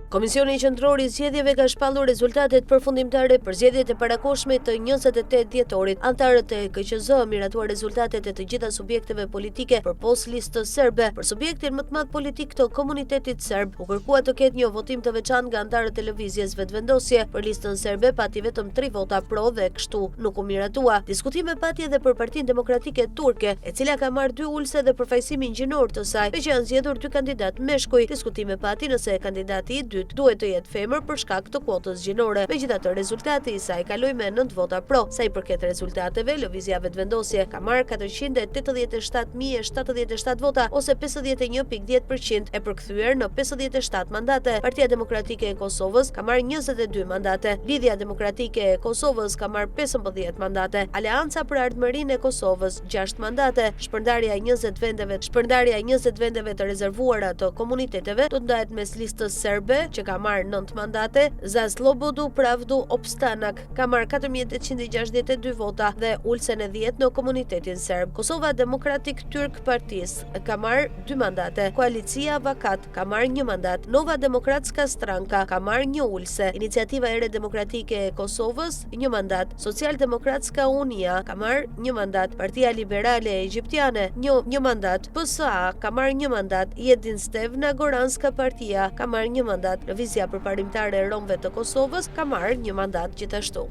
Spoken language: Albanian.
Komisioni Qendror i Zgjedhjeve ka shpallur rezultatet përfundimtare për zgjedhjet e parakohshme të 28 dhjetorit. Anëtarët e KQZ miratuar rezultatet e të gjitha subjekteve politike përpos listës serbe. Për subjektin më të madh politik të komunitetit serb, u kërkua të ketë një votim të veçantë nga anëtarët e lëvizjes vetvendosje. Për listën serbe pati vetëm 3 vota pro dhe kështu nuk u miratua. Diskutime pati edhe për Partinë Demokratike Turke, e cila ka marrë 2 ulse dhe përfaqësimin gjinor të saj, me që janë zgjedhur 2 kandidat meshkuj. Diskutime pati nëse kandidati i duhet të jetë femër për shkak të kuotës gjinore. Megjithatë, rezultati i saj kaloi me 9 vota pro. Sa i përket rezultateve, lëvizja vetvendosje ka marrë 487.077 vota ose 51.10%, e përkthyer në 57 mandate. Partia Demokratike e Kosovës ka marrë 22 mandate. Lidhja Demokratike e Kosovës ka marrë 15 mandate. Aleanca për Ardhmërinë e Kosovës 6 mandate. Shpërndarja e 20 vendeve të rezervuara të komuniteteve do të ndahet mes listës serbe, që ka marrë 9 mandate, za Slobodu Pravdu Opstanak ka marrë 4.862 vota dhe ulsen e 10 në komunitetin serb. Kosova Demokratik Tyrk Partis ka marrë 2 mandate. Koalicia Vakat ka marrë 1 mandat. Nova Demokratska Stranka ka marrë 1 ulse. Iniciativa Ere Demokratike e Kosovës 1 mandat. Social-Demokratska Unia ka marrë 1 mandat. Partia Liberale Egjiptiane 1 mandat. PSA ka marrë 1 mandat. Jedinstevna Goranska Partia ka marrë 1 mandat. Lëvizja përparimtare e Romëve të Kosovës ka marrë 1 mandat gjithashtu.